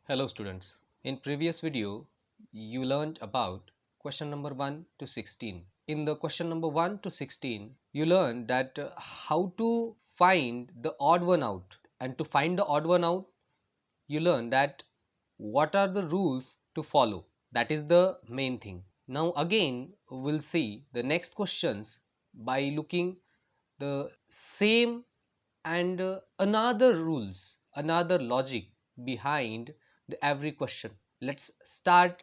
Hello students. In previous video, you learned about question number 1 to 16. In the question number 1 to 16, you learned that how to find the odd one out. And to find the odd one out, you learn that what are the rules to follow. That is the main thing. Now again, we'll see the next questions by looking the same and another rules, another logic behind every question. Let's start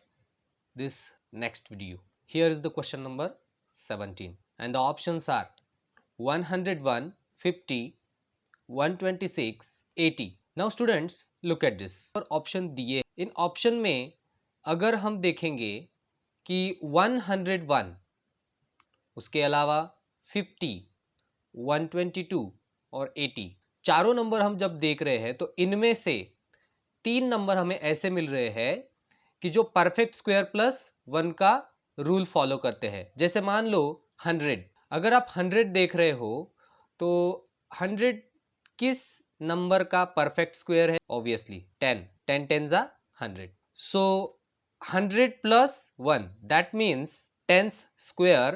this next video. Here is the question number 17 and the options are 101, 50, 126, 80. Now students, look at this. और option दिए, इन option में अगर हम देखेंगे कि 101, उसके अलावा 50, 122 और 80, चारों नंबर हम जब देख रहे हैं तो इनमें से 3 नंबर हमें ऐसे मिल रहे हैं कि जो परफेक्ट स्क्वायर प्लस 1 का रूल फॉलो करते हैं। जैसे मान लो 100, अगर आप 100 देख रहे हो तो 100 किस नंबर का परफेक्ट स्क्वायर है? ऑब्वियसली 10, 10 10 जा 100। सो 100 plus 1 that means 10 square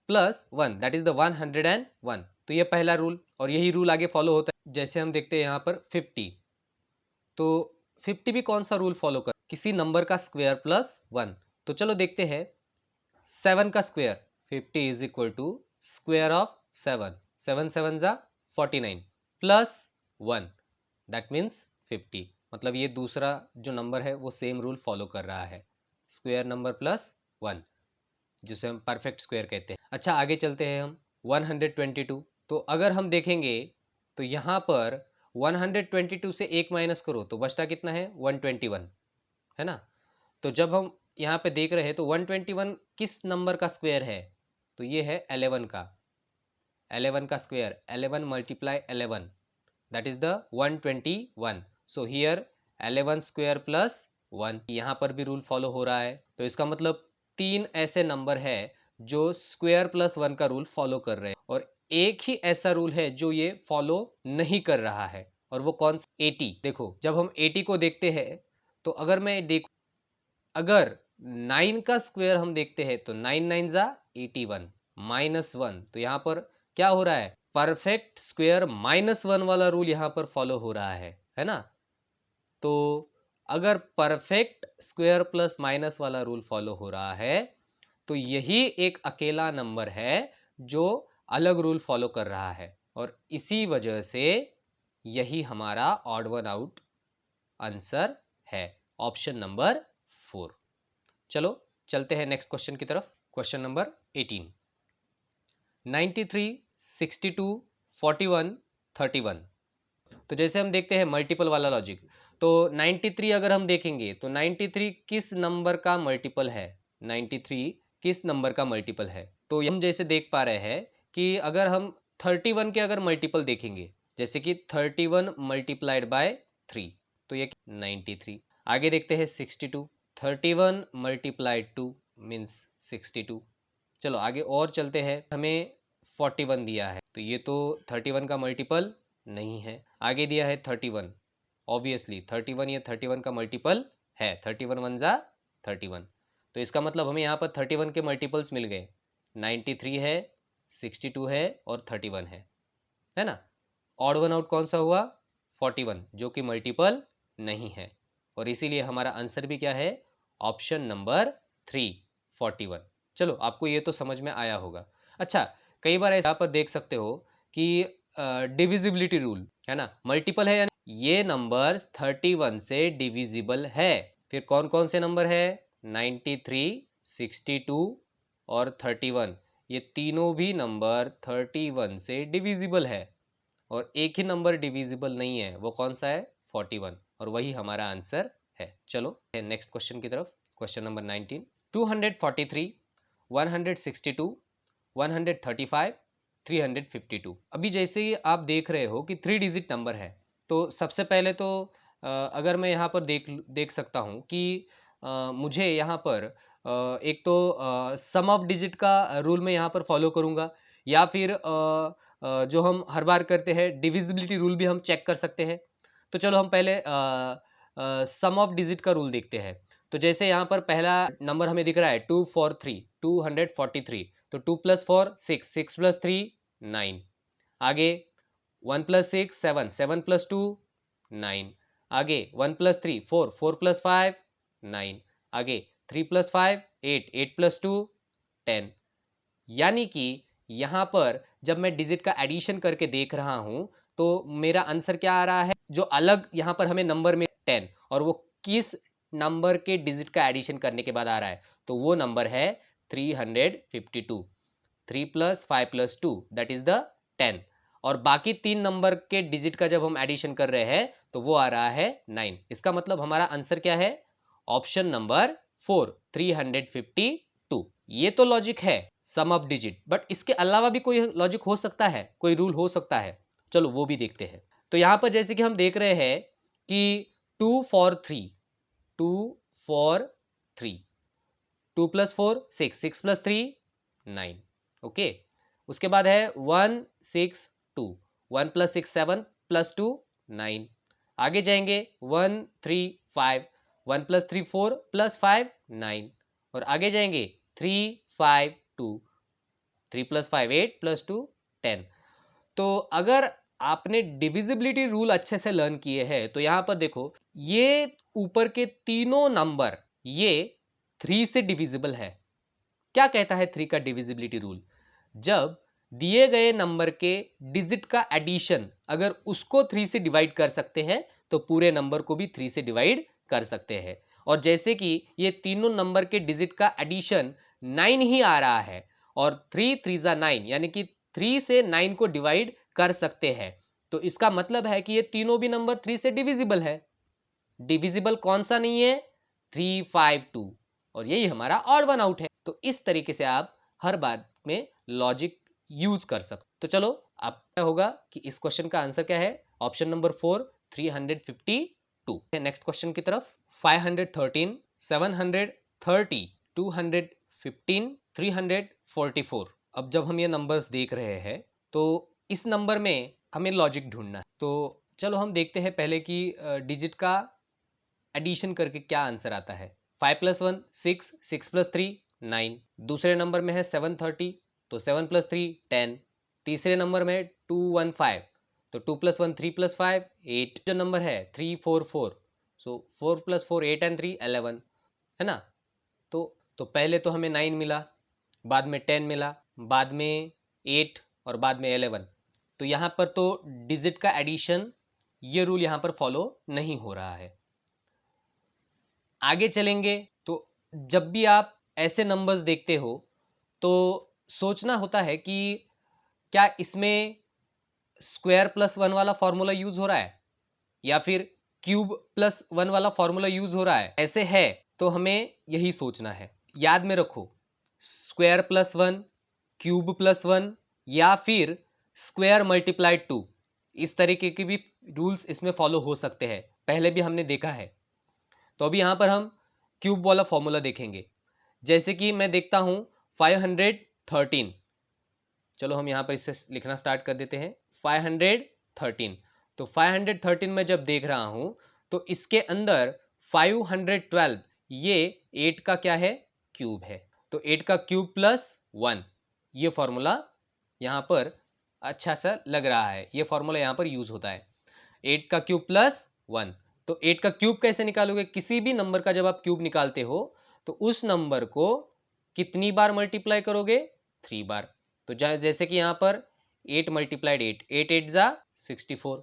plus 1 that is the 101। तो ये पहला रूल और यही रूल आगे फॉलो होता है। जैसे हम देखते हैं यहाँ पर 50, तो 50 भी कौन सा रूल फॉलो कर? किसी नंबर का स्क्वायर प्लस 1। तो चलो देखते हैं 7 का square, 50 is equal to square of 7, 7 7 जा 49 प्लस 1 दैट मीन्स 50। मतलब ये दूसरा जो नंबर है वो सेम रूल फॉलो कर रहा है, स्क्वायर नंबर प्लस 1, जिसे हम परफेक्ट स्क्वायर कहते हैं। अच्छा आगे चलते हैं हम 122। तो अगर हम देखेंगे तो यहाँ पर 122 से 1 माइनस करो तो बचता कितना है? 121, है ना। तो जब हम यहाँ पे देख रहे हैं तो 121 किस नंबर का स्क्वायर है? तो ये है 11 का, 11 का square, 11 multiply 11 that is the 121। So here 11 square plus 1, यहाँ पर भी रूल फॉलो हो रहा है। तो इसका मतलब 3 ऐसे नंबर है जो स्क्वायर प्लस 1 का रूल फॉलो कर रहे हैं और एक ही ऐसा रूल है जो ये फॉलो नहीं कर रहा है, और वो कौन सा? 80। देखो जब हम 80 को देखते हैं तो अगर मैं देखूं, अगर 9 का स्क्वायर हम देखते हैं तो 9 9 जा 81 माइनस 1। तो यहाँ पर क्या हो रहा है? परफेक्ट स्क्वायर माइनस 1 वाला रूल यहाँ पर फॉलो हो रहा है ना। तो अगर परफेक्ट स्क्वायर प्लस माइनस वाला रूल फॉलो हो रहा है तो यही एक अकेला नंबर है जो अलग रूल फॉलो कर रहा है, और इसी वजह से यही हमारा ऑड वन आउट आंसर है, ऑप्शन नंबर 4। चलो चलते हैं नेक्स्ट क्वेश्चन की तरफ। Question number 18, 93, 62, 41, 31। तो जैसे हम देखते हैं मल्टीपल वाला लॉजिक, तो 93 अगर हम देखेंगे तो 93 किस नंबर का मल्टीपल है? 93 किस नंबर का मल्टीपल है? तो हम जैसे देख पा रहे हैं कि अगर हम 31 के अगर मल्टीपल देखेंगे, जैसे कि 31 मल्टीप्लाइड बाय 3, तो ये 93। आगे देखते हैं 62, 31 मल्टीप्लाइड 2 मीन्स 62। चलो आगे और चलते हैं, हमें 41 दिया है तो ये तो 31 का मल्टीपल नहीं है। आगे दिया है 31, ऑब्वियसली 31 ये 31 का मल्टीपल है, 31 1 जा 31। तो इसका मतलब हमें यहाँ पर 31 के मल्टीपल्स मिल गए, 93 है, 62 है और 31 है ना। ऑड वन आउट कौन सा हुआ? 41, जो कि मल्टीपल नहीं है, और इसीलिए हमारा आंसर भी क्या है? Option number 3, 41। चलो आपको ये तो समझ में आया होगा। अच्छा कई बार ऐसा पर देख सकते हो कि डिविजिबिलिटी रूल है ना, मल्टीपल है यानी ये नंबर 31 से डिविजिबल है। फिर कौन कौन से नंबर है? 93, 62 और 31, ये तीनों भी नंबर 31 से डिविजिबल है, और एक ही नंबर डिविजिबल नहीं है, वो कौन सा है? 41, और वही हमारा आंसर है। चलो नेक्स्ट क्वेश्चन की तरफ। Question number 19, 243, 162, 135, 352। अभी जैसे ही आप देख रहे हो कि 3 डिजिट नंबर है, तो सबसे पहले तो अगर मैं यहाँ पर देख सकता हूँ कि मुझे यहाँ पर एक तो सम ऑफ डिजिट का रूल मैं यहाँ पर फॉलो करूँगा, या फिर जो हम हर बार करते हैं डिविजिबिलिटी रूल भी हम चेक कर सकते हैं। तो चलो हम पहले सम ऑफ डिजिट का रूल देखते हैं। तो जैसे यहाँ पर पहला नंबर हमें दिख रहा है 243, 243, तो 2 + 4 6, 6 + 3 9, आगे 1 + 6 7, 7 + 2 9, आगे 1 + 3 4, 4 + 5 9, आगे 3 + 5 8, 8 + 2 10। यानी कि यहाँ पर जब मैं डिजिट का एडिशन करके देख रहा हूँ तो मेरा आंसर क्या आ रहा है, जो अलग यहाँ पर हमें नंबर में 10, और वो किस नंबर के डिजिट का एडिशन करने के बाद आ रहा है, तो वो नंबर है 352। 3 + 5 + 2 दैट इज द 10, और बाकी 3 नंबर के डिजिट का जब हम एडिशन कर रहे हैं तो वो आ रहा है 9। इसका मतलब हमारा आंसर क्या है, ऑप्शन नंबर 4 352। ये तो लॉजिक है सम ऑफ डिजिट, बट इसके अलावा भी कोई लॉजिक हो सकता है, कोई रूल हो सकता है, चलो वो भी देखते हैं। तो यहाँ पर जैसे कि हम देख रहे हैं कि 2 for 3, 2 for 3, 2 + 4 6, 6 + 3 9, ओके। उसके बाद है 1 6 2, 1 + 6 7 + 2 9, आगे जाएंगे 1 3 5, 1 + 3 4 + 5 9, और आगे जाएंगे 3 5 2, 3 + 5 8 + 2 10। तो अगर आपने डिविजिबिलिटी रूल अच्छे से लर्न किए हैं तो यहाँ पर देखो ये ऊपर के तीनों नंबर ये 3 से डिविजिबल है। क्या कहता है 3 का डिविजिबिलिटी रूल, जब दिए गए नंबर के डिजिट का एडिशन अगर उसको 3 से डिवाइड कर सकते हैं तो पूरे नंबर को भी 3 से डिवाइड कर सकते हैं। और जैसे कि ये तीनों नंबर के डिजिट का एडिशन 9 ही आ रहा है और 3 3 9 यानी कि 3 से 9 को डिवाइड कर सकते हैं, तो इसका मतलब है कि ये तीनों भी नंबर 3 से डिविजिबल है। डिविजिबल कौन सा नहीं है, 352, और यही हमारा ऑड वन आउट है। तो इस तरीके से आप हर बात में लॉजिक यूज कर सकते। तो चलो अब क्या होगा कि इस क्वेश्चन का आंसर क्या है, ऑप्शन नंबर 4 352। नेक्स्ट क्वेश्चन की तरफ, 513 730 215 344। अब जब हम ये नंबर्स देख रहे हैं तो इस नंबर में हमें लॉजिक ढूंढना है। तो चलो हम देखते हैं पहले कि डिजिट का एडिशन करके क्या आंसर आता है। 5 + 1 6, 6 + 3 9, दूसरे नंबर में है 730, तो 7 + 3 10, तीसरे नंबर में 215, तो 2 + 1 3 + 5 8, जो नंबर है 344, सो 4 + 4 8 and 3 11, है ना। तो पहले तो हमें 9 मिला, बाद में 10 मिला, बाद में 8 और बाद में 11। तो यहाँ पर तो डिजिट का एडिशन ये रूल यहाँ पर फॉलो नहीं हो रहा है। आगे चलेंगे तो जब भी आप ऐसे नंबर्स देखते हो तो सोचना होता है कि क्या इसमें स्क्वायर प्लस 1 वाला फॉर्मूला यूज हो रहा है या फिर क्यूब प्लस 1 वाला फॉर्मूला यूज हो रहा है। ऐसे है तो हमें यही सोचना है। याद में रखो, स्क्वायर प्लस 1, क्यूब प्लस 1 या फिर स्क्वायर मल्टीप्लाइड 2, इस तरीके के भी रूल्स इसमें फॉलो हो सकते हैं, पहले भी हमने देखा है। तो अभी यहाँ पर हम क्यूब वाला फॉर्मूला देखेंगे। जैसे कि मैं देखता हूँ 513, चलो हम यहाँ पर इसे लिखना स्टार्ट कर देते हैं 513। तो 513 में जब देख रहा हूँ तो इसके अंदर 512 ये 8 का क्या है, क्यूब है। तो 8 का क्यूब प्लस 1, ये फॉर्मूला यहाँ पर अच्छा सा लग रहा है, ये फॉर्मूला यहाँ पर यूज होता है। 8 का क्यूब प्लस 1, तो 8 का क्यूब कैसे निकालोगे, किसी भी नंबर का जब आप क्यूब निकालते हो तो उस नंबर को कितनी बार मल्टीप्लाई करोगे, 3 बार। तो जैसे कि यहाँ पर 8 मल्टीप्लाइड 8, 8 8 जा 64,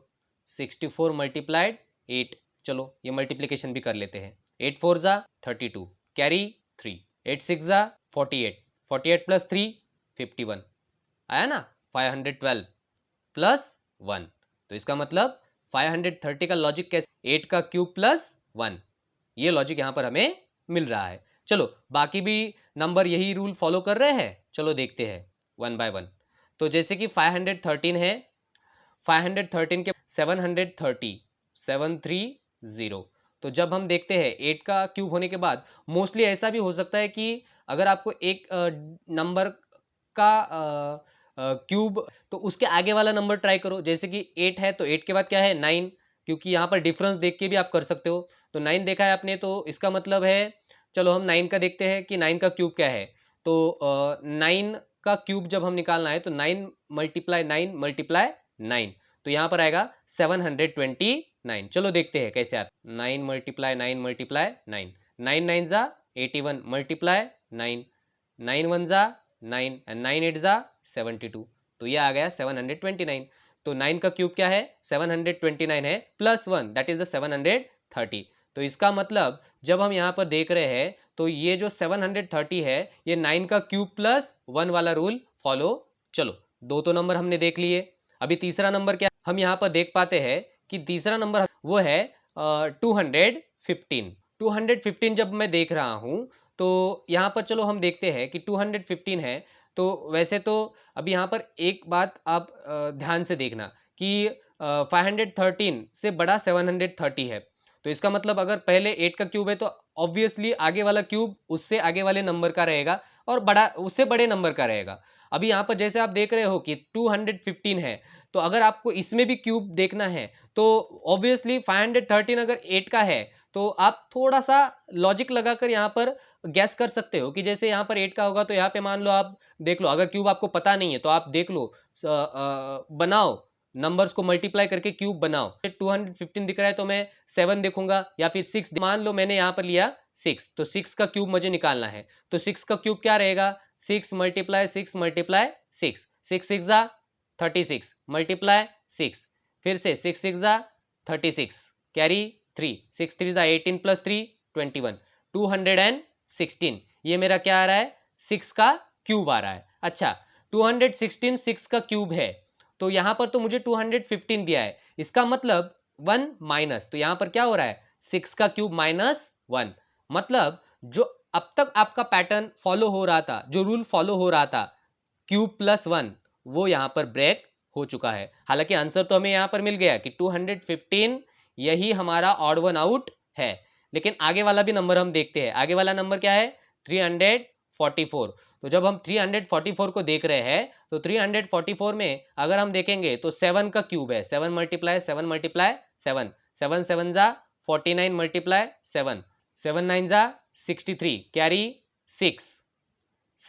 64 मल्टीप्लाइड 8, चलो ये मल्टीप्लिकेशन भी कर लेते हैं। 8 4 जा 32, कैरी 3, 8 6 जा 48, 48 प्लस 3 51, आया ना 512 प्लस 1। तो इसका मतलब 530 का लॉजिक कैसे, 8 का क्यूब प्लस 1, ये लॉजिक यहाँ पर हमें मिल रहा है। चलो बाकी भी नंबर यही रूल फॉलो कर रहे हैं, चलो देखते हैं वन बाय वन। तो जैसे कि 513 है, 513 के 730 730, तो जब हम देखते हैं 8 का क्यूब होने के बाद मोस्टली ऐसा भी हो सकता है कि अगर आपको एक नंबर का क्यूब तो उसके आगे वाला नंबर ट्राई करो। जैसे कि 8 है तो 8 के बाद क्या है 9, क्योंकि यहाँ पर डिफरेंस देख के भी आप कर सकते हो। तो 9 देखा है आपने, तो इसका मतलब है, चलो हम 9 का देखते हैं कि 9 का क्यूब क्या है। तो 9 का क्यूब जब हम निकालना है तो 9 मल्टीप्लाई 9 मल्टीप्लाई 9, तो यहाँ पर आएगा 729। चलो देखते हैं कैसे आता है। 9 मल्टीप्लाई 9 मल्टीप्लाई 9, 9 9 जा 81 मल्टीप्लाई 9, 9 1 जा 9 एंड 9 8 जा 72, तो ये आ गया 729। तो 9 का क्यूब क्या है, 729 है, प्लस 1 दैट इज द 730। तो इसका मतलब जब हम यहाँ पर देख रहे हैं तो ये जो 730 है ये 9 का क्यूब प्लस 1 वाला रूल फॉलो। चलो दो तो नंबर हमने देख लिए। अभी तीसरा नंबर क्या हम यहाँ पर देख पाते हैं कि तीसरा नंबर वो है 215। 215 जब मैं देख रहा हूँ तो यहाँ पर चलो हम देखते हैं कि 215 है। तो वैसे तो अभी यहाँ पर एक बात आप ध्यान से देखना कि 513 से बड़ा 730 है, तो इसका मतलब अगर पहले 8 का क्यूब है तो ऑब्वियसली आगे वाला क्यूब उससे आगे वाले नंबर का रहेगा और बड़ा उससे बड़े नंबर का रहेगा। अभी यहाँ पर जैसे आप देख रहे हो कि 215 है, तो अगर आपको इसमें भी क्यूब देखना है तो ऑब्वियसली 513 अगर 8 का है तो आप थोड़ा सा लॉजिक लगाकर यहाँ पर गैस कर सकते हो कि जैसे यहाँ पर 8 का होगा तो यहाँ पे मान लो आप देख लो, अगर क्यूब आपको पता नहीं है तो आप देख लो, बनाओ, नंबर्स को मल्टीप्लाई करके क्यूब बनाओ। 215 दिख रहा है तो मैं 7 देखूंगा या फिर 6, मान लो मैंने यहाँ पर लिया 6, तो 6 का क्यूब मुझे निकालना है। तो 6 का क्यूब क्या रहेगा, 6 मल्टीप्लाई 6 मल्टीप्लाई 6, 6 6 जा 36 मल्टीप्लाई 6, फिर से 6 6 जा 36 कैरी 3, 6 3 जा 18 प्लस 3 21, 216। ये मेरा क्या आ रहा है, 6 का क्यूब आ रहा है। अच्छा 216 6 का क्यूब है, तो यहाँ पर तो मुझे 215 दिया है, इसका मतलब 1 माइनस, तो यहाँ पर क्या हो रहा है 6 का क्यूब माइनस 1, मतलब जो अब तक आपका पैटर्न फॉलो हो रहा था, जो रूल फॉलो हो रहा था क्यूब प्लस 1, वो यहाँ पर ब्रेक हो चुका है। हालांकि आंसर तो हमें यहाँ पर मिल गया कि 215 यही हमारा ऑड वन आउट है, लेकिन आगे वाला भी नंबर हम देखते हैं। आगे वाला नंबर क्या है 344। तो जब हम 344 को देख रहे हैं तो 344 में अगर हम देखेंगे तो 7 का क्यूब है, 7 मल्टीप्लाई 7 मल्टीप्लाई 7, 7 7 जा 49 मल्टीप्लाई 7, 7 9 जा 63 कैरी 6,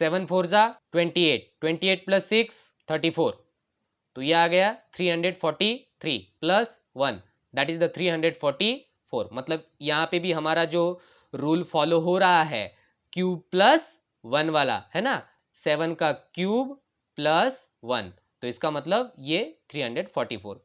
7 4 जा 28, 28 प्लस 6 34, तो ये आ गया 343 प्लस 1 दैट इज द 344। मतलब यहाँ पे भी हमारा जो रूल फॉलो हो रहा है क्यूब प्लस 1 वाला है ना, 7 का क्यूब प्लस 1, तो इसका मतलब ये 344।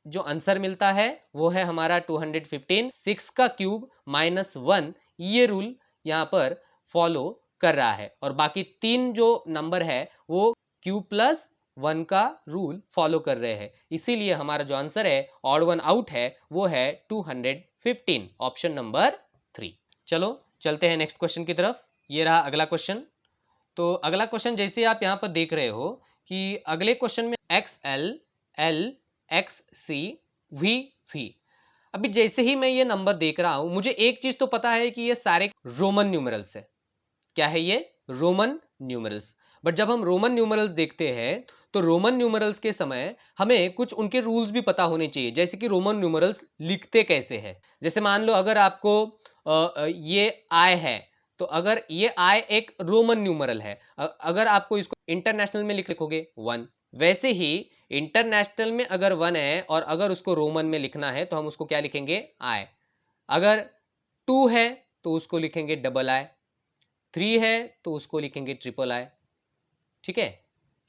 जो आंसर मिलता है वो है हमारा 215, 6 का क्यूब माइनस 1, ये रूल यहाँ पर फॉलो कर रहा है, और बाकी तीन जो नंबर है वो क्यूब प्लस 1 का रूल फॉलो कर रहे हैं। इसीलिए हमारा जो आंसर है ऑड वन आउट है वो है 215, ऑप्शन नंबर 3। चलो चलते हैं नेक्स्ट क्वेश्चन की तरफ। ये रहा अगला क्वेश्चन। तो अगला क्वेश्चन जैसे आप यहाँ पर देख रहे हो कि अगले क्वेश्चन में XL L XC V V। अभी जैसे ही मैं ये नंबर देख रहा हूं मुझे एक चीज तो पता है कि ये सारे रोमन न्यूमरल्स है। क्या है ये, रोमन न्यूमरल्स। बट जब हम रोमन न्यूमरल्स देखते हैं तो रोमन न्यूमरल्स के समय हमें कुछ उनके रूल्स भी पता होने चाहिए, जैसे कि रोमन न्यूमरल्स लिखते कैसे हैं। जैसे मान लो अगर आपको ये आई है, तो अगर ये आई एक रोमन न्यूमरल है, अगर आपको इसको इंटरनेशनल में लिखोगे 1, वैसे ही इंटरनेशनल में अगर 1 है और अगर उसको रोमन में लिखना है तो हम उसको क्या लिखेंगे, आई। अगर 2 है तो उसको लिखेंगे डबल आई, 3 है तो उसको लिखेंगे ट्रिपल आई। ठीक है,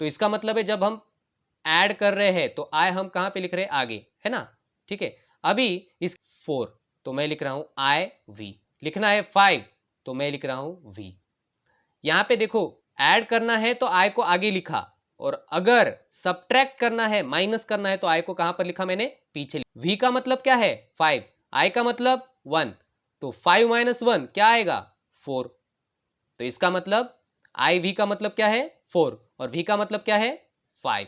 तो इसका मतलब है जब हम ऐड कर रहे हैं तो आई हम कहां पे लिख रहे हैं, आगे, है ना। ठीक है, अभी इस 4 तो मैं लिख रहा हूं आई वी, लिखना है 5 तो मैं लिख रहा हूं वी। यहां पे देखो ऐड करना है तो आई को आगे लिखा, और अगर सब्ट्रैक्ट करना है, माइनस करना है, तो आई को कहां पर लिखा मैंने, पीछे। वी का मतलब क्या है 5, आई का मतलब 1, तो 5 माइनस 1 क्या आएगा 4। तो इसका मतलब आई वी का मतलब क्या है 4 और वी का मतलब क्या है 5।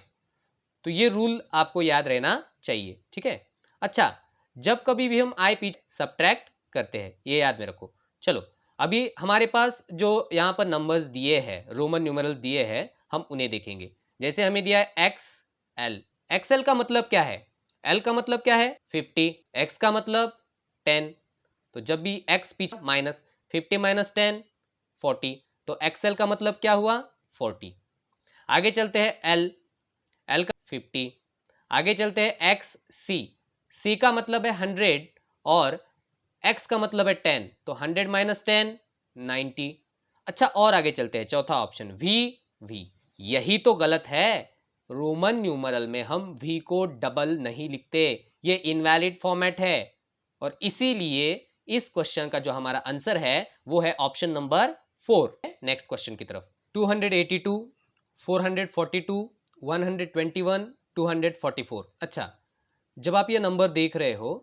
तो ये रूल आपको याद रहना चाहिए। ठीक है, अच्छा जब कभी भी हम आई पीछे सब्ट्रैक्ट करते हैं ये याद में रखो। चलो अभी हमारे पास जो यहाँ पर नंबर्स दिए हैं, रोमन न्यूमरल दिए हैं, हम उन्हें देखेंगे। जैसे हमें दिया है एक्स एल, एक्सएल का मतलब क्या है, एल का मतलब क्या है 50, एक्स का मतलब 10, तो जब भी x पीछे माइनस 50 माइनस 10 40, तो XL का मतलब क्या हुआ 40। आगे चलते हैं L का 50। आगे चलते हैं C का मतलब है 100 और x का मतलब है 10, तो 100 माइनस 10 90। अच्छा, और आगे चलते हैं, चौथा ऑप्शन V। यही तो गलत है। रोमन न्यूमरल में हम V को डबल नहीं लिखते, ये इनवैलिड फॉर्मेट है। और इसीलिए इस क्वेश्चन का जो हमारा आंसर है वो है ऑप्शन नंबर 4। नेक्स्ट क्वेश्चन की तरफ। 282, 442, 121, 244। अच्छा, जब आप ये नंबर देख रहे हो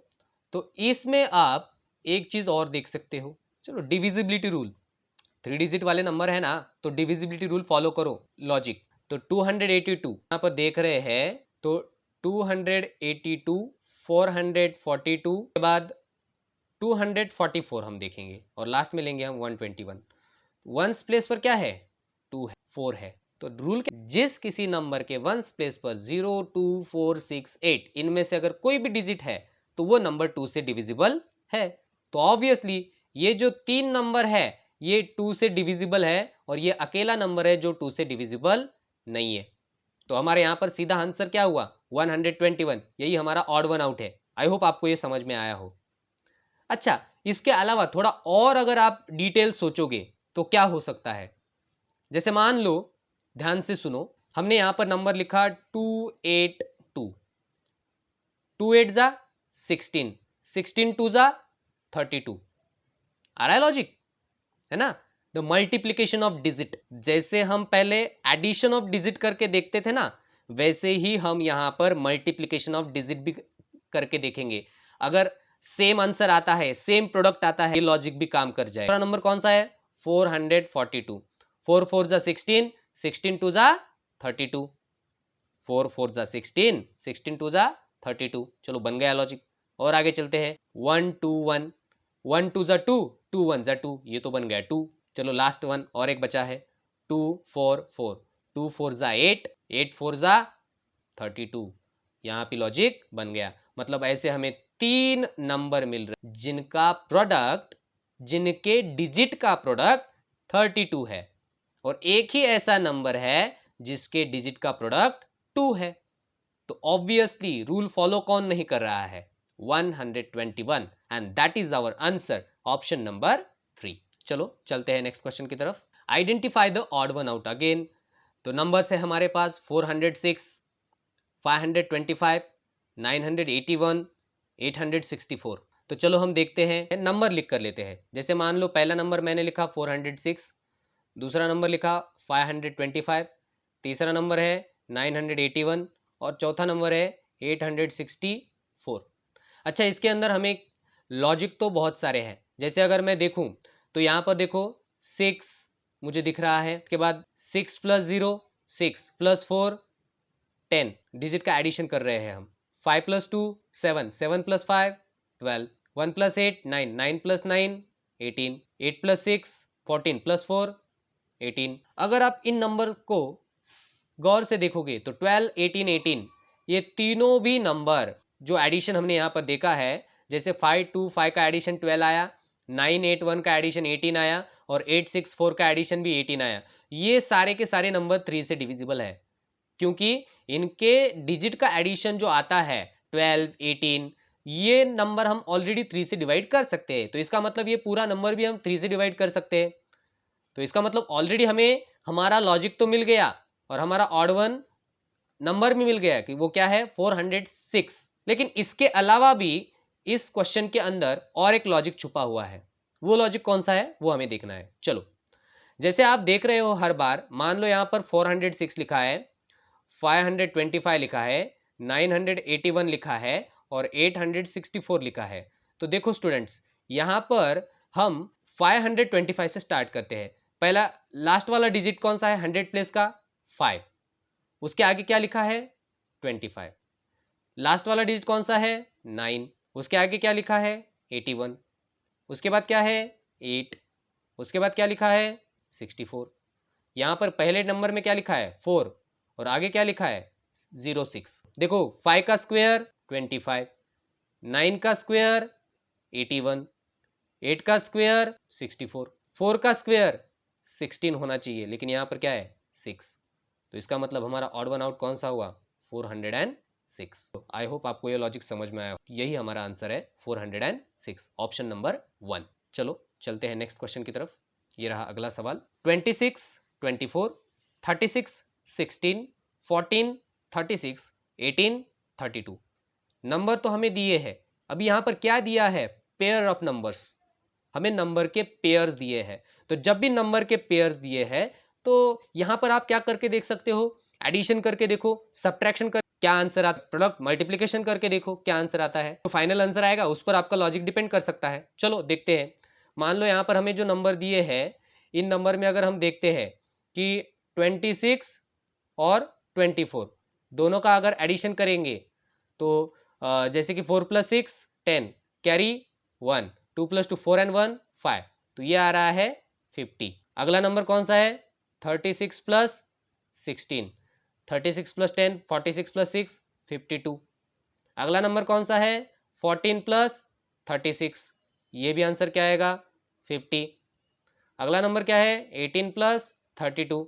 तो इसमें आप एक चीज और देख सकते हो। चलो, डिविजिबिलिटी रूल, 3 डिजिट वाले नंबर है ना, तो डिविजिबिलिटी रूल फॉलो करो, लॉजिक। तो 282 यहाँ पर देख रहे हैं, तो 282, 442 के बाद 244 हम देखेंगे और लास्ट में लेंगे हम 121। वंस प्लेस पर क्या है 2 है, 4 है। तो रूल जिस किसी नंबर के वंस प्लेस पर 0, 2, 4, 6, 8 इनमें से अगर कोई भी डिजिट है तो वो नंबर 2 से डिविजिबल है। तो ऑब्वियसली ये जो 3 नंबर है ये 2 से डिविजिबल है और ये अकेला नंबर है जो 2 से डिविजिबल नहीं है। तो हमारे यहाँ पर सीधा आंसर क्या हुआ 121, यही हमारा ऑड वन आउट है। आई होप आपको ये समझ में आया हो। अच्छा, इसके अलावा थोड़ा और अगर आप डिटेल सोचोगे तो क्या हो सकता है, जैसे मान लो, ध्यान से सुनो, हमने यहां पर नंबर लिखा 282, 2 8 जा 16, 16 2 जा 32। आ रहा है लॉजिक, है ना। द मल्टीप्लीकेशन ऑफ डिजिट, जैसे हम पहले एडिशन ऑफ डिजिट करके देखते थे ना, वैसे ही हम यहां पर मल्टीप्लीकेशन ऑफ डिजिट भी करके देखेंगे। अगर सेम आंसर आता है, सेम प्रोडक्ट आता है, ये लॉजिक भी काम कर जाए। दूसरा नंबर कौन सा है 442, 4 4 जा 16, 16 2 जा 32, 4 4 जा 16, 16 2 जा 32। चलो, बन गया लॉजिक। और आगे चलते हैं 1 2 1, 1 2 जा 2, 2 1 जा 2, ये तो बन गया 2। चलो, लास्ट वन और एक बचा है 2 4 4, 2 4 जा 8, 8 4 जा 32। यहाँ पे लॉजिक बन गया। मतलब ऐसे हमें 3 नंबर मिल रहे जिनका प्रोडक्ट, जिनके डिजिट का प्रोडक्ट 32 है, और एक ही ऐसा नंबर है जिसके डिजिट का प्रोडक्ट 2 है। तो ऑब्वियसली रूल फॉलो कौन नहीं कर रहा है 121, and that is our answer, option number 3। चलो चलते हैं नेक्स्ट क्वेश्चन की तरफ। Identify the odd one out again. तो नंबर्स है हमारे पास 406, 525, 981, 864। तो चलो हम देखते हैं, नंबर लिख कर लेते हैं। जैसे मान लो पहला नंबर मैंने लिखा 406, दूसरा नंबर लिखा 525, तीसरा नंबर है 981 और चौथा नंबर है 864। अच्छा, इसके अंदर हमें लॉजिक तो बहुत सारे हैं। जैसे अगर मैं देखूं तो यहाँ पर देखो 6 मुझे दिख रहा है, उसके बाद 6 + 0 6 + 4 10, डिजिट का एडिशन कर रहे हैं हम। 5 + 2 7, 7 + 5 12, 1 + 8 9, 9 + 9 18, 8 + 6 14 + 4 18। अगर आप इन नंबर को गौर से देखोगे तो 12 18 18 ये तीनों भी नंबर जो एडिशन हमने यहाँ पर देखा है, जैसे 5 2 5 का एडिशन 12 आया, 9 8 1 का एडिशन 18 आया और 8 6 4 का एडिशन भी 18 आया, ये सारे के सारे नंबर 3 से डिविजिबल है, क्योंकि इनके डिजिट का एडिशन जो आता है 12 18, ये नंबर हम ऑलरेडी 3 से डिवाइड कर सकते हैं। तो इसका मतलब ये पूरा नंबर भी हम 3 से डिवाइड कर सकते हैं। तो इसका मतलब ऑलरेडी हमें हमारा लॉजिक तो मिल गया और हमारा ऑड वन नंबर भी मिल गया कि वो क्या है 406। लेकिन इसके अलावा भी इस क्वेश्चन के अंदर और एक लॉजिक छुपा हुआ है। वो लॉजिक कौन सा है वो हमें देखना है। चलो, जैसे आप देख रहे हो हर बार, मान लो यहाँ पर 406 लिखा है, 525 लिखा है, 981 लिखा है और 864 लिखा है। तो देखो स्टूडेंट्स, यहाँ पर हम 525 से स्टार्ट करते हैं। पहला लास्ट वाला डिजिट कौन सा है 100 प्लेस का 5, उसके आगे क्या लिखा है 25। लास्ट वाला डिजिट कौन सा है 9, उसके आगे क्या लिखा है 81, उसके बाद क्या है 8, उसके बाद क्या लिखा है 64। यहाँ पर पहले नंबर में क्या लिखा है 4 और आगे क्या लिखा है 06। देखो 5 का स्क्वायर 25, 9 का स्क्वायर 81, 8 का स्क्वायर 64, 4 का स्क्वायर 16 होना चाहिए, लेकिन यहाँ पर क्या है 6। तो इसका मतलब हमारा ऑड वन आउट कौन सा हुआ 406। तो आई होप आपको ये लॉजिक समझ में आया। यही हमारा आंसर है 406, ऑप्शन नंबर 1। चलो चलते हैं नेक्स्ट क्वेश्चन की तरफ। ये रहा अगला सवाल। 26, 24, 36, 16, 14, 36, 18, 32 नंबर तो हमें दिए हैं। अभी यहाँ पर क्या दिया है, पेयर ऑफ नंबर्स, हमें नंबर के पेयर्स दिए हैं। तो जब भी नंबर के पेयर्स दिए हैं तो यहाँ पर आप क्या करके देख सकते हो, एडिशन करके देखो, सब्ट्रैक्शन कर क्या आंसर आता है, प्रोडक्ट मल्टीप्लिकेशन करके देखो क्या आंसर आता है, तो फाइनल आंसर आएगा। उस पर आपका लॉजिक डिपेंड कर सकता है। चलो देखते हैं। मान लो यहाँ पर हमें जो नंबर दिए हैं, इन नंबर में अगर हम देखते हैं कि 26 और 24 दोनों का अगर एडिशन करेंगे तो जैसे कि 4 + 6 10, कैरी 1, 2 + 2 4 and 1 5, तो ये आ रहा है 50। अगला नंबर कौन सा है 36 + 16, 36 + 10 46 + 6 52। अगला नंबर कौन सा है 14 + 36, ये भी आंसर क्या आएगा 50। अगला नंबर क्या है 18 + 32,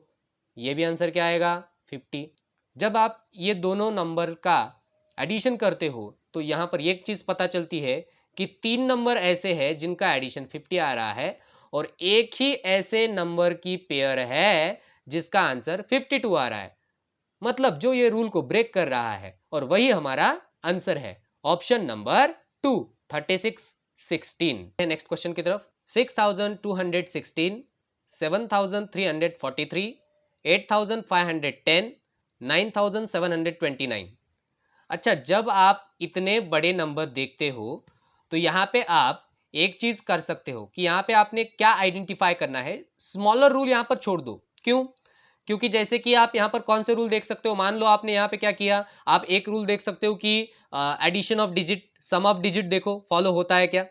ये भी आंसर क्या आएगा 50। जब आप ये दोनों नंबर का एडिशन करते हो तो यहाँ पर एक चीज़ पता चलती है कि 3 नंबर ऐसे हैं जिनका एडिशन 50 आ रहा है और एक ही ऐसे नंबर की पेयर है जिसका आंसर 52 आ रहा है। मतलब जो ये रूल को ब्रेक कर रहा है और वही हमारा आंसर है, ऑप्शन नंबर 2 36 16। नेक्स्ट क्वेश्चन की तरफ। 6216, 7343, 8510, 9729। अच्छा, जब आप इतने बड़े नंबर देखते हो तो यहाँ पे आप एक चीज कर सकते हो कि यहाँ पे आपने क्या आइडेंटिफाई करना है, स्मॉलर रूल यहाँ पर छोड़ दो। क्यों? क्योंकि जैसे कि आप यहाँ पर कौन से रूल देख सकते हो, मान लो आपने यहाँ पे क्या किया, आप एक रूल देख सकते हो कि addition of digit, sum of digit देखो फॉलो होता है क्या।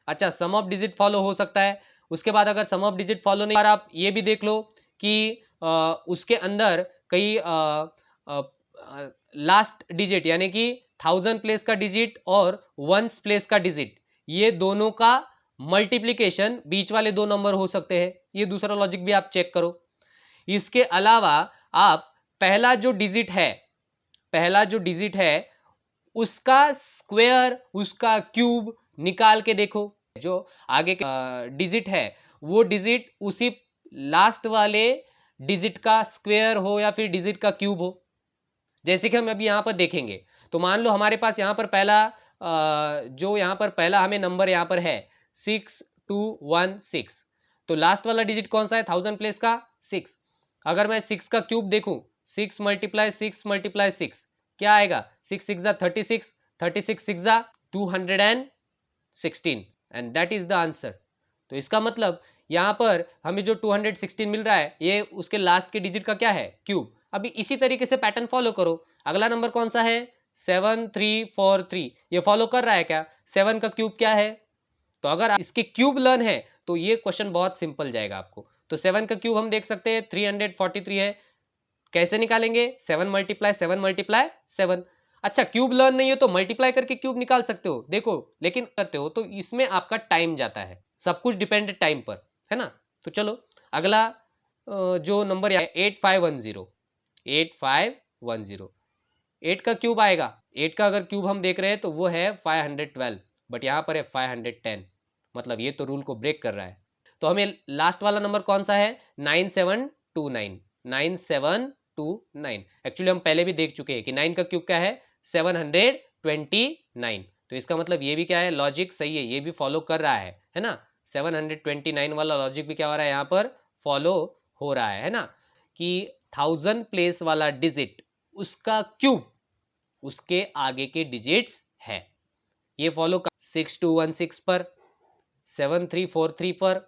अच्छा, सम ऑफ डिजिट फॉलो हो सकता है। उसके बाद अगर सम ऑफ डिजिट फॉलो नहीं, आप ये भी देख लो कि उसके अंदर कई लास्ट डिजिट यानी कि 1000 प्लेस का डिजिट और 1 प्लेस का डिजिट, ये दोनों का मल्टीप्लीकेशन बीच वाले दो नंबर हो सकते हैं। ये दूसरा लॉजिक भी आप चेक करो। इसके अलावा आप पहला जो डिजिट है उसका स्क्वायर, उसका क्यूब निकाल के देखो। जो आगे के डिजिट है वो डिजिट उसी लास्ट वाले डिजिट का स्क्वायर हो या फिर डिजिट का क्यूब हो। जैसे कि हम अभी यहाँ पर देखेंगे तो मान लो हमारे पास यहाँ पर पहला जो यहाँ पर पहला हमें नंबर यहाँ पर है 6216, तो लास्ट वाला डिजिट कौन सा है 1000 प्लेस का 6। अगर मैं 6 का क्यूब देखूं, 6 × 6 × 6 क्या आएगा, 6 6 36, 36 6 216 and that is the answer. तो इसका मतलब यहाँ पर हमें जो 216 मिल रहा है ये उसके लास्ट के डिजिट का क्या है, क्यूब। अभी इसी तरीके से पैटर्न फॉलो करो। अगला नंबर कौन सा है 7343, ये फॉलो कर रहा है क्या, 7 का क्यूब क्या है। तो अगर इसके क्यूब लर्न है तो ये क्वेश्चन बहुत सिंपल जाएगा आपको। तो 7 का क्यूब हम देख सकते हैं 343 है, कैसे निकालेंगे 7 × 7 × 7। अच्छा, क्यूब लर्न नहीं हो तो मल्टीप्लाई करके क्यूब निकाल सकते हो, देखो, लेकिन करते हो तो इसमें आपका टाइम जाता है, सब कुछ डिपेंड टाइम पर, है ना। तो चलो अगला जो नंबर है 8510, 8510, 8 का क्यूब आएगा। 8 का अगर क्यूब हम देख रहे हैं तो वो है 512, बट यहाँ पर है 510, मतलब ये तो रूल को ब्रेक कर रहा है। तो हमें लास्ट वाला नंबर कौन सा है 9729, 9729। एक्चुअली हम पहले भी देख चुके हैं कि 9 का क्यूब क्या है 729। तो इसका मतलब ये भी क्या है, लॉजिक सही है, ये भी फॉलो कर रहा है ना। 729 वाला लॉजिक भी क्या हो रहा है यहाँ पर फॉलो हो रहा है ना, कि 1000 प्लेस वाला डिजिट उसका क्यूब उसके आगे के डिजिट्स है। ये फॉलो कर 6216 पर, 7343 पर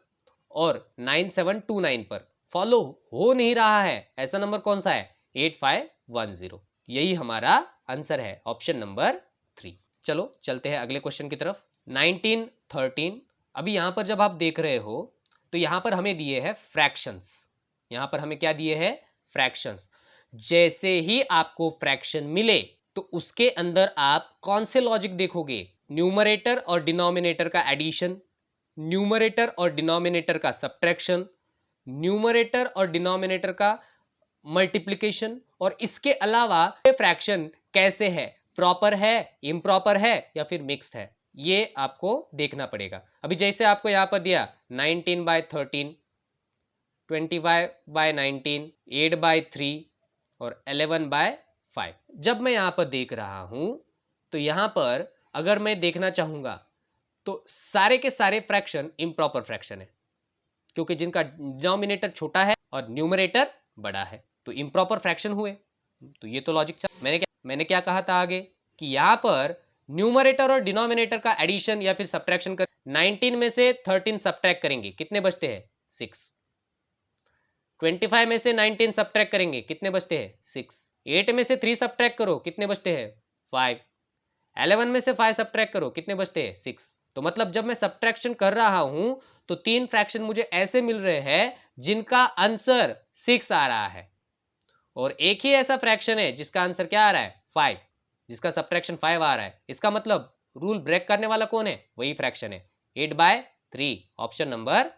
और 9729 पर फॉलो हो नहीं रहा है। ऐसा नंबर कौन सा है 8510। यही हमारा आंसर है, ऑप्शन नंबर 3। चलो चलते हैं अगले क्वेश्चन की तरफ। 1913। अभी यहां पर जब आप देख रहे हो तो यहां पर हमें दिए हैं फ्रैक्शंस। यहां पर हमें क्या दिए हैं, फ्रैक्शंस। जैसे ही आपको फ्रैक्शन मिले तो उसके अंदर आप कौन से लॉजिक देखोगे, न्यूमरेटर और डिनोमिनेटर का एडिशन, न्यूमरेटर और डिनोमिनेटर का सब्ट्रैक्शन, न्यूमरेटर और डिनोमिनेटर का मल्टीप्लिकेशन, और इसके अलावा फ्रैक्शन कैसे है, प्रॉपर है, इम्प्रॉपर है या फिर मिक्स्ड है, ये आपको देखना पड़ेगा। अभी जैसे आपको यहां पर दिया 19/13, 25/19, 8/3 और 11/5। जब मैं यहां पर देख रहा हूं तो यहां पर अगर मैं देखना चाहूंगा तो सारे के सारे फ्रैक्शन इम्प्रॉपर फ्रैक्शन है, क्योंकि जिनका डिनोमिनेटर छोटा है और न्यूमरेटर बड़ा है तो इम्प्रॉपर फ्रैक्शन हुए। तो ये तो लॉजिक मैंने क्या कहा था आगे कि यहां पर न्यूमरेटर और डिनोमिनेटर का एडिशन या फिर सब्ट्रैक्शन कर 19 में से 13 सब्ट्रैक्ट करेंगे, कितने बचते हैं 6। 25 में से 19 सब्ट्रैक्ट करेंगे, कितने बचते हैं 6। 8 में से 3 सब्ट्रैक्ट करो, कितने बचते हैं 5। 11 में से 5 सब्ट्रैक्ट करो, कितने बचते हैं 6। तो मतलब जब मैं सब्ट्रैक्शन कर रहा हूं तो 3 फ्रैक्शन मुझे ऐसे मिल रहे हैं जिनका आंसर 6 आ रहा है, और एक ही ऐसा फ्रैक्शन है जिसका आंसर क्या आ रहा है 5, जिसका सब्ट्रैक्शन 5 आ रहा है। इसका मतलब रूल ब्रेक करने वाला कौन है, वही फ्रैक्शन है 8/3, ऑप्शन नंबर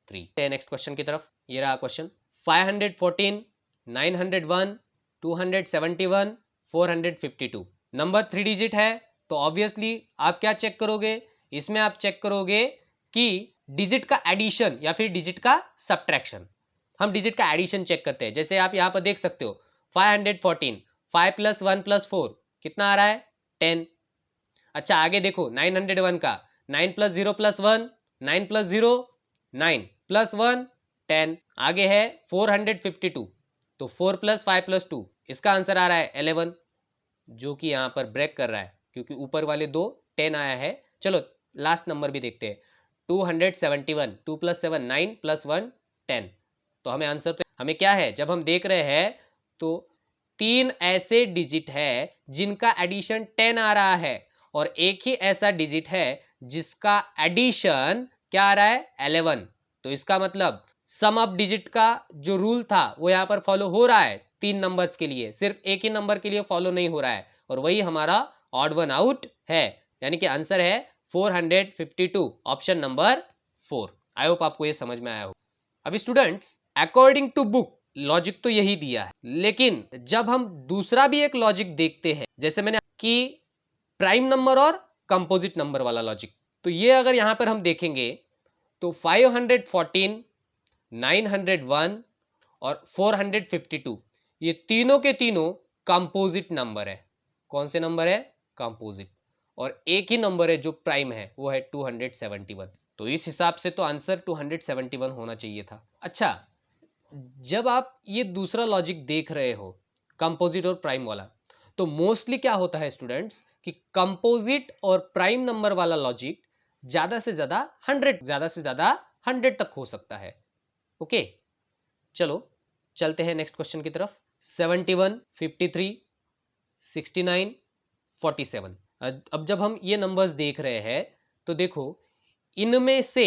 3। नेक्स्ट क्वेश्चन की तरफ, ये रहा क्वेश्चन 514, 901, 271, 452। नंबर 3 डिजिट है तो ऑब्वियसली आप क्या चेक करोगे, इसमें आप चेक करोगे कि डिजिट का एडिशन या फिर डिजिट का सब्ट्रैक्शन। हम डिजिट का एडिशन चेक करते हैं, जैसे आप यहां पर देख सकते हो 514, 5 + 1 + 4 कितना आ रहा है 10। अच्छा आगे देखो 901 का 9 + 0 + 1, 9 + 0 9 + 1 10। आगे है 452, तो 4 + 5 + 2 इसका आंसर आ रहा है 11, जो कि यहां पर ब्रेक कर रहा है क्योंकि ऊपर वाले दो 10 आया है। चलो लास्ट नंबर भी देखते हैं 271, 2 + 7 9 + 1 10। तो हमें आंसर तो हमें क्या है, जब हम देख रहे हैं तो 3 ऐसे डिजिट है जिनका एडिशन 10 आ रहा है और एक ही ऐसा डिजिट है जिसका एडिशन क्या आ रहा है 11। तो इसका मतलब सम ऑफ डिजिट का जो रूल था वो यहाँ पर फॉलो हो रहा है 3 नंबर्स के लिए, सिर्फ एक ही नंबर के लिए फॉलो नहीं हो रहा है, और वही हमारा ऑड वन आउट है, यानी कि आंसर है 452, ऑप्शन नंबर 4। आई होप आपको ये समझ में आया हो। अभी students according to book logic तो यही दिया है, लेकिन जब हम दूसरा भी एक लॉजिक देखते हैं, जैसे मैंने कि प्राइम नंबर और कंपोजिट नंबर वाला लॉजिक, तो ये अगर यहां पर हम देखेंगे तो 514, 901 और 452 ये तीनों के तीनों कंपोजिट नंबर है। कौन से नंबर है, कंपोजिट, और एक ही नंबर है जो प्राइम है वो है 271। तो इस हिसाब से तो आंसर 271 होना चाहिए था। अच्छा जब आप ये दूसरा लॉजिक देख रहे हो कंपोजिट और प्राइम वाला, तो मोस्टली क्या होता है स्टूडेंट्स कि कंपोजिट और प्राइम नंबर वाला लॉजिक ज्यादा से ज्यादा 100 तक हो सकता है। ओके चलो चलते हैं नेक्स्ट क्वेश्चन की तरफ। 71, 53, 69, 47। अब जब हम ये नंबर्स देख रहे हैं तो देखो इनमें से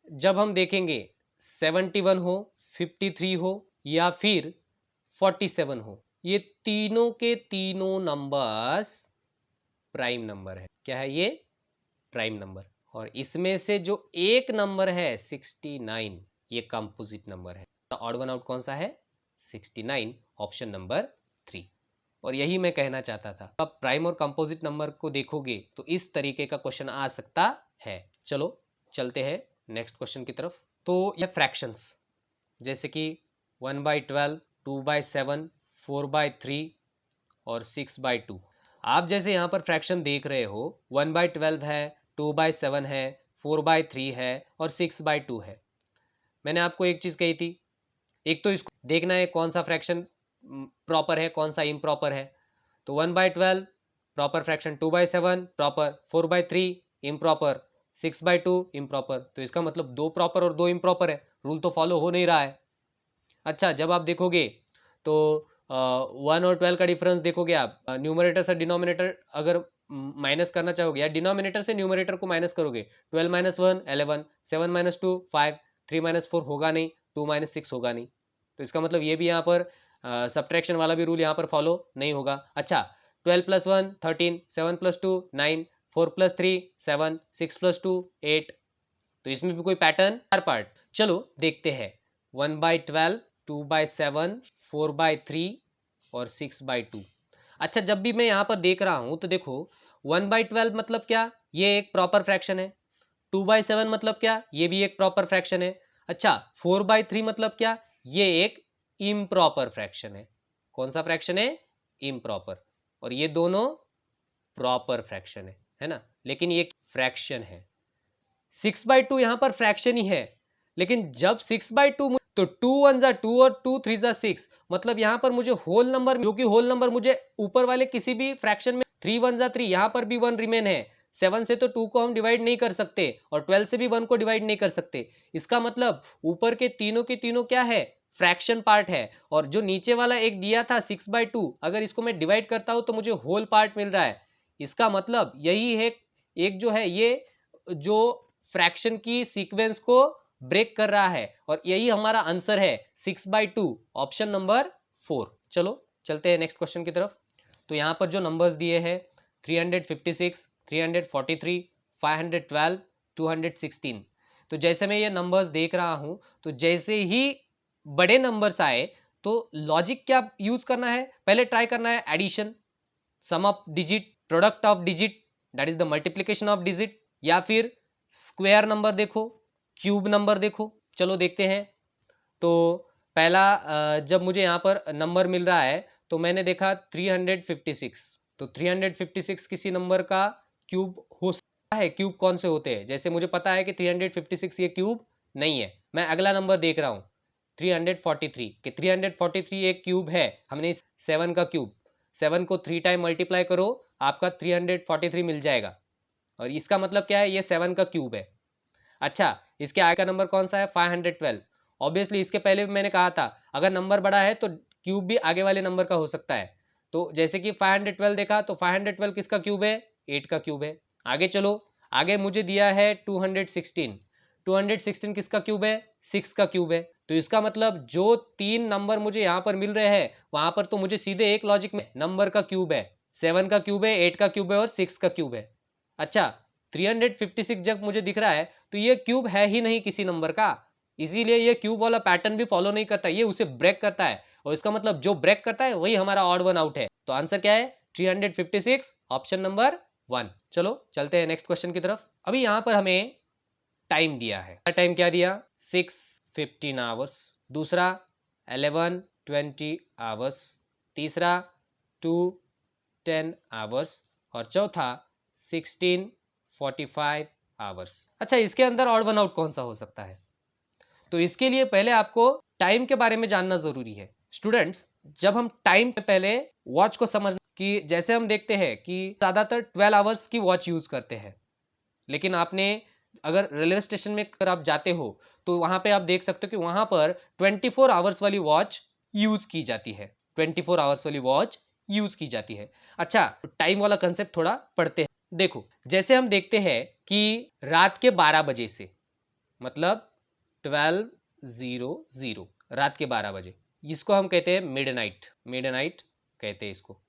जब हम देखेंगे 71 हो, 53 हो या फिर 47 हो, ये तीनों के तीनों नंबर्स प्राइम नंबर है। क्या है ये, प्राइम नंबर। और इसमें से जो एक नंबर है 69 ये कंपोजिट नंबर है। ऑड वन आउट कौन सा है 69, ऑप्शन नंबर 3। और यही मैं कहना चाहता था, अब प्राइम और कंपोजिट नंबर को देखोगे तो इस तरीके का क्वेश्चन आ सकता है। चलो चलते हैं नेक्स्ट क्वेश्चन की तरफ। तो यह फ्रैक्शंस जैसे कि 1/12, 2/7, 4/3 और 6/2। आप जैसे यहाँ पर फ्रैक्शन देख रहे हो 1/12 है, 2/7 है, 4/3 है और 6/2 है। मैंने आपको एक चीज़ कही थी, एक तो इसको देखना है कौन सा फ्रैक्शन प्रॉपर है कौन सा इम्प्रॉपर है। तो 1/12 proper fraction, 2/7 proper, 4/3 improper, 6/2 improper. तो इसका मतलब 2 प्रॉपर और 2 इम्प्रॉपर है, रूल तो फॉलो हो नहीं रहा है। अच्छा जब आप देखोगे तो 1 और 12 का डिफरेंस देखोगे आप, न्यूमरेटर से डिनोमिनेटर अगर माइनस करना चाहोगे या डिनोमिनेटर से न्यूमरेटर को माइनस करोगे, 12 - 1 11, 7 - 2 5, 3 - 4 होगा नहीं, 2 - 6 होगा नहीं। तो इसका मतलब ये भी यहाँ पर सब्ट्रैक्शन वाला भी रूल यहाँ पर फॉलो नहीं होगा। अच्छा 12 + 1 13, 7 + 2 9, 4 + 3 7, 6 + 2 8। तो इसमें भी कोई पैटर्न, 4 पार्ट। चलो देखते हैं, 1/12, 2/7, 4/3 और 6/2। अच्छा, जब भी मैं यहाँ पर देख रहा हूँ तो देखो 1/12 मतलब क्या, ये एक प्रॉपर फ्रैक्शन है। 2/7 मतलब क्या, ये भी एक प्रॉपर फ्रैक्शन है। अच्छा, 4/3 मतलब क्या, ये एक इम्प्रॉपर फ्रैक्शन है। कौन सा फ्रैक्शन है, इम्प्रॉपर। और ये दोनों प्रॉपर फ्रैक्शन है ना, लेकिन ये फ्रैक्शन है। 6/2 यहाँ पर फ्रैक्शन ही है, लेकिन जब 6/2 तो 2 1 जा 2 और 2 3 जा 6, मतलब यहाँ पर मुझे होल नंबर, जो कि होल नंबर मुझे ऊपर वाले किसी भी फ्रैक्शन में 3 1 जा 3, यहाँ पर भी 1 रिमेन है। 7 से तो 2 को हम डिवाइड नहीं कर सकते और 12 से भी 1 को डिवाइड नहीं कर सकते। इसका मतलब ऊपर के तीनों क्या है, फ्रैक्शन पार्ट है। और जो नीचे वाला एक दिया था 6/2, अगर इसको मैं डिवाइड करता हूं तो मुझे होल पार्ट मिल रहा है। इसका मतलब यही है, एक जो है ये जो फ्रैक्शन की सीक्वेंस को ब्रेक कर रहा है, और यही हमारा आंसर है 6/2, ऑप्शन नंबर 4। चलो चलते हैं नेक्स्ट क्वेश्चन की तरफ। तो यहाँ पर जो नंबर्स दिए हैं 356, 343, 512, 216। तो जैसे मैं ये नंबर्स देख रहा हूँ, तो जैसे ही बड़े नंबर्स आए तो लॉजिक क्या यूज करना है, पहले ट्राई करना है addition, sum of digit, product of digit, that is the multiplication of digit, या फिर स्क्वायर नंबर देखो, क्यूब नंबर देखो। चलो देखते हैं। तो पहला जब मुझे यहाँ पर नंबर मिल रहा है तो मैंने देखा 356, तो 356 किसी नंबर का क्यूब हो सकता है। क्यूब कौन से होते हैं, जैसे मुझे पता है कि 356 ये क्यूब नहीं है। मैं अगला नंबर देख रहा हूँ 343, कि 343 एक क्यूब है। हमने इस 7 का क्यूब, 7 को 3 टाइम मल्टीप्लाई करो, आपका 343 मिल जाएगा, और इसका मतलब क्या है, ये 7 का क्यूब है। अच्छा, इसके आगे का नंबर कौन सा है, 512। ऑब्वियसली इसके पहले भी मैंने कहा था अगर नंबर बड़ा है तो क्यूब भी आगे वाले नंबर का हो सकता है। तो जैसे कि 512 देखा, तो 512 किसका क्यूब है, 8 का क्यूब है। आगे चलो, आगे मुझे दिया है 216, 216 किसका क्यूब है, 6 का क्यूब है। तो इसका मतलब जो 3 नंबर मुझे यहाँ पर मिल रहे हैं वहां पर तो मुझे सीधे एक लॉजिक में नंबर का क्यूब है, 7 का क्यूब है, 8 का क्यूब है और 6 का क्यूब है। अच्छा, 356 जब मुझे दिख रहा है तो ये क्यूब है ही नहीं किसी नंबर का, इसीलिए ये क्यूब वाला पैटर्न भी फॉलो नहीं करता, ये उसे ब्रेक करता है। और इसका मतलब जो ब्रेक करता है वही हमारा ऑड वन आउट है। तो आंसर क्या है, 356, ऑप्शन नंबर 1। चलो चलते हैं नेक्स्ट क्वेश्चन की तरफ। अभी यहाँ पर हमें टाइम दिया है, टाइम क्या दिया, 6:15 आवर्स, दूसरा 11:20 आवर्स, तीसरा 2:10 आवर्स, और चौथा 16:45 आवर्स। अच्छा, इसके अंदर ऑड वन आउट कौन सा हो सकता है, तो इसके लिए पहले आपको टाइम के बारे में जानना जरूरी है। स्टूडेंट्स, जब हम टाइम पे पहले वॉच को समझ, कि जैसे हम देखते हैं कि ज्यादातर 12 आवर्स की वॉच यूज करते हैं, लेकिन आपने अगर रेलवे स्टेशन में अगर आप जाते हो तो वहां पे आप देख सकते हो कि वहां पर 24 आवर्स वाली वॉच यूज की जाती है, 24 आवर्स वाली वॉच यूज की जाती है। अच्छा, टाइम वाला कंसेप्ट थोड़ा पढ़ते हैं। देखो, जैसे हम देखते हैं कि रात के 12 बजे से, मतलब 12:00, रात के 12 बजे, इसको हम कहते हैं मिडनाइट, मिडनाइट कहते हैं इसको,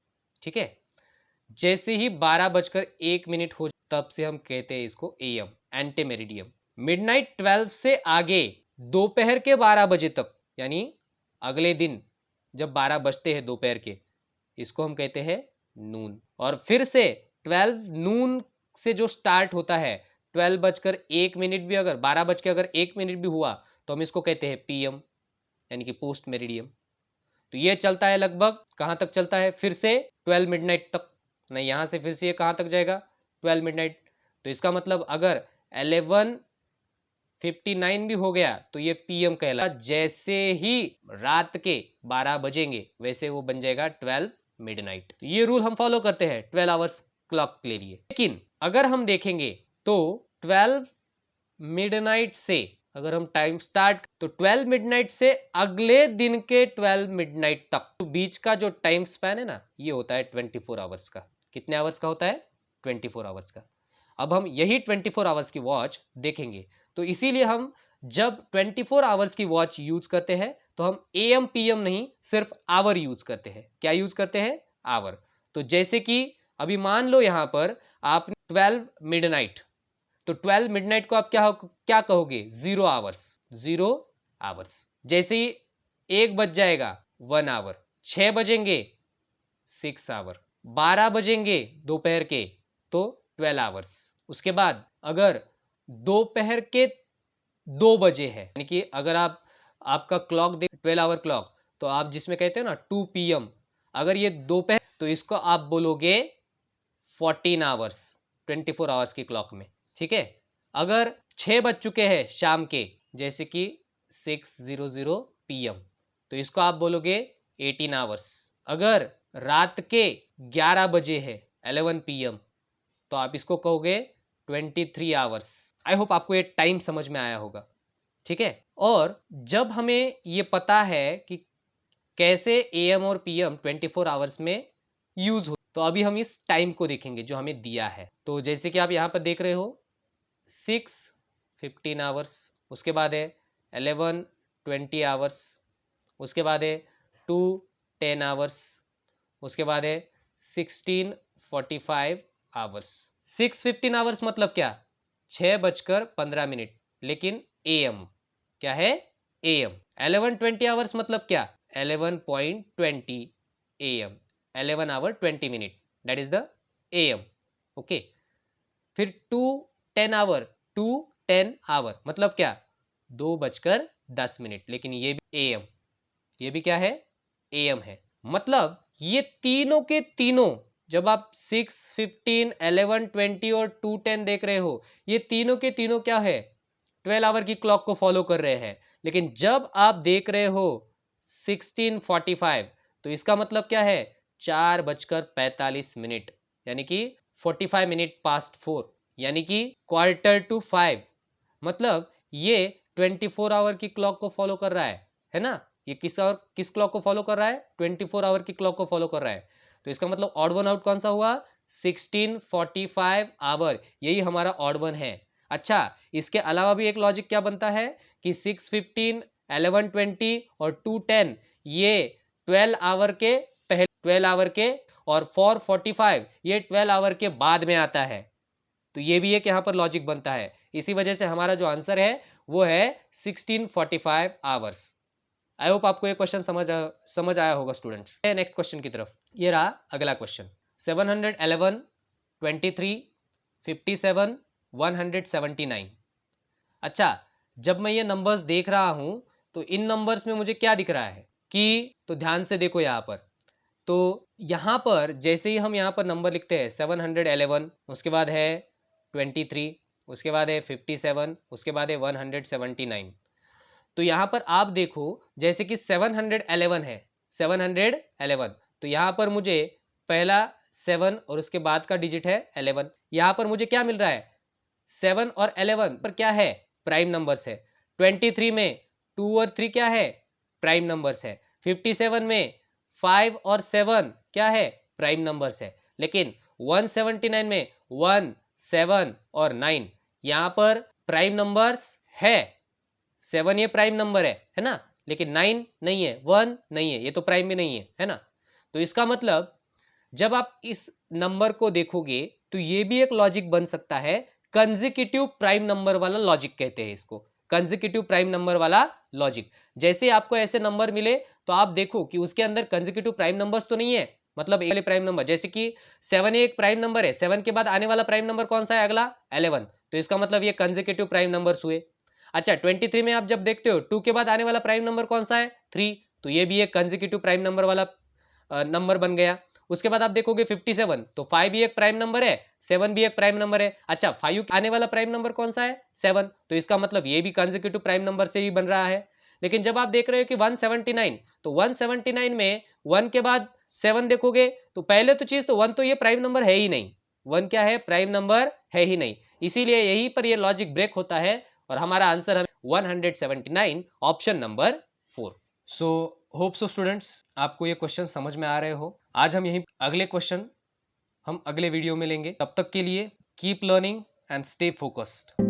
ठीक है। जैसे ही 12:01 हो तब से हम कहते हैं इसको एएम, एंटी मेरिडियम। मिडनाइट 12 से आगे दोपहर के 12 बजे तक, यानी अगले दिन जब 12 बजते हैं दोपहर के, इसको हम कहते हैं नून। और फिर से 12 नून से जो स्टार्ट होता है, 12:01 भी, अगर 12:01 भी हुआ तो हम इसको कहते हैं पीएम, यानी कि पोस्ट मेरिडियम। तो ये चलता है लगभग कहाँ तक चलता है, फिर से 12 मिडनाइट तक। नहीं, यहाँ से फिर से ये कहाँ तक जाएगा, 12 मिडनाइट। तो इसका मतलब अगर 11:59 भी हो गया तो ये पीएम कहलाएगा। जैसे ही रात के 12 बजेंगे वैसे वो बन जाएगा 12 मिडनाइट। तो ये रूल हम फॉलो करते हैं 12 आवर्स क्लॉक के लिए। लेकिन अगर हम देखेंगे तो 12 मिडनाइट से अगर हम टाइम स्टार्ट, तो 12 मिडनाइट से अगले दिन के 12 मिडनाइट तक, तो बीच का जो टाइम स्पैन है ना, ये होता है 24 आवर्स का। कितने आवर्स का होता है, 24 आवर्स का। अब हम यही 24 आवर्स की वॉच देखेंगे, तो इसीलिए हम जब 24 आवर्स की वॉच यूज करते हैं तो हम एएम पीएम नहीं, सिर्फ आवर यूज करते हैं। क्या यूज करते हैं, आवर। तो जैसे कि अभी मान लो यहां पर आपने 12 मिडनाइट, तो 12 मिडनाइट को आप क्या कहोगे? 0 आवर्स, 0 आवर्स। जैसे ही 1 बज जाएगा 1 आवर, 6 बजेंगे 6 आवर, 12 बजेंगे दोपहर के तो 12 आवर्स। उसके बाद अगर दोपहर के 2 बजे है, यानी कि अगर आपका क्लॉक देख 12 आवर क्लॉक, तो आप जिसमें कहते हो ना 2 PM, अगर ये दोपहर, तो इसको आप बोलोगे 14 आवर्स, 24 आवर्स की क्लॉक में, ठीक है। अगर 6 बज चुके हैं शाम के, जैसे कि 6:00 PM, तो इसको आप बोलोगे 18 आवर्स। अगर रात के 11 बजे है 11 PM, तो आप इसको कहोगे 23 आवर्स। आई होप आपको ये टाइम समझ में आया होगा, ठीक है। और जब हमें ये पता है कि कैसे AM और PM 24 आवर्स में यूज हो, तो अभी हम इस टाइम को देखेंगे जो हमें दिया है। तो जैसे कि आप यहाँ पर देख रहे हो 6:15 आवर्स, उसके बाद है 11:20 आवर्स, उसके बाद है 2:10 आवर्स, उसके बाद है 16:45 आवर्स। 6:15 आवर्स मतलब क्या? 6:15, लेकिन AM क्या है? AM। 11:20 आवर्स मतलब क्या? 11:20 AM, 11 hour 20 minute, that is the AM, okay. फिर 2:10 आवर मतलब क्या? 2:10, लेकिन ये भी AM, ये भी क्या है? AM है। मतलब ये तीनों के तीनों, जब आप 6:15, 11:20 और 2:10 देख रहे हो, ये तीनों के तीनों क्या है? 12 आवर की क्लॉक को फॉलो कर रहे हैं। लेकिन जब आप देख रहे हो 16:45, तो इसका मतलब क्या है? 4:45, यानी कि 45 मिनट पास्ट 4, यानी कि 4:45। मतलब ये 24 आवर की क्लॉक को फॉलो कर रहा है ना। ये किस क्लॉक को फॉलो कर रहा है? 24 आवर की क्लॉक को फॉलो कर रहा है। तो इसका मतलब ऑड वन आउट कौन सा हुआ? 16:45 आवर, यही हमारा ऑड वन है। अच्छा, इसके अलावा भी एक लॉजिक क्या बनता है कि 6:15, 11:20 और 2:10 ये 12 आवर के पहले, 12 आवर के, और 4:45 ये 12 आवर के बाद में आता है। तो ये भी एक यहाँ पर लॉजिक बनता है। इसी वजह से हमारा जो आंसर है वो है 16:45 आवर्स। आई होप आपको ये क्वेश्चन समझ आया होगा स्टूडेंट्स। नेक्स्ट क्वेश्चन की तरफ, ये रहा अगला क्वेश्चन। 711, 23, 57, 179। अच्छा, जब मैं ये नंबर्स देख रहा हूं तो इन नंबर्स में मुझे क्या दिख रहा है कि, तो ध्यान से देखो यहाँ पर, तो यहाँ पर जैसे ही हम यहाँ पर नंबर लिखते हैं 711, उसके बाद है 23, उसके बाद है 57, उसके बाद है 179। तो यहाँ पर आप देखो जैसे कि 711 है, 711, तो यहाँ पर मुझे पहला 7 और उसके बाद का डिजिट है 11। यहाँ पर मुझे क्या मिल रहा है? 7 और 11 पर क्या है? प्राइम नंबर्स है। 23 में 2 और 3 क्या है? प्राइम नंबर्स है। 57 में 5 और 7 क्या है? प्राइम नंबर्स है। लेकिन 179 में 1, 7 और 9 यहाँ पर प्राइम नंबर्स है। 7 ये प्राइम नंबर है ना, लेकिन 9 नहीं है, 1 नहीं है, ये तो प्राइम भी नहीं है ना। तो इसका मतलब जब आप इस नंबर को देखोगे तो ये भी एक लॉजिक बन सकता है, कंसेक्यूटिव प्राइम नंबर वाला लॉजिक कहते हैं इसको, कंसेक्यूटिव प्राइम नंबर वाला लॉजिक। जैसे आपको ऐसे नंबर मिले तो आप देखो कि उसके अंदर कंसेक्यूटिव प्राइम नंबर्स तो नहीं है, मतलब एक प्राइम नंबर, जैसे कि 7 एक प्राइम नंबर है, 7 के बाद आने वाला प्राइम नंबर कौन सा है? अगला 11, तो इसका मतलब ये कंसेक्यूटिव प्राइम नंबर्स हुए। अच्छा, 23 में आप जब देखते हो 2 के बाद आने वाला प्राइम नंबर कौन सा है? 3, तो ये भी एक कंसेक्यूटिव प्राइम नंबर वाला नंबर बन गया। उसके बाद आप देखोगे 57, तो 5 भी एक प्राइम नंबर है, 7 भी एक प्राइम नंबर है। अच्छा, 5 आने वाला प्राइम नंबर कौन सा है? 7, तो इसका मतलब ये भी कंसेक्यूटिव प्राइम नंबर से ही बन रहा है। लेकिन जब आप देख रहे हो कि 179, तो 179 में 1 के बाद 7 देखोगे तो पहले तो चीज, तो 1 तो ये प्राइम नंबर है ही नहीं, 1 क्या है? प्राइम नंबर है ही नहीं। इसीलिए यहीं पर ये लॉजिक ब्रेक होता है और हमारा आंसर है 179, option number 4। So hope so students आपको ये क्वेश्चन समझ में आ रहे हो। आज हम यही अगले क्वेश्चन हम अगले वीडियो में लेंगे। तब तक के लिए keep learning and stay focused.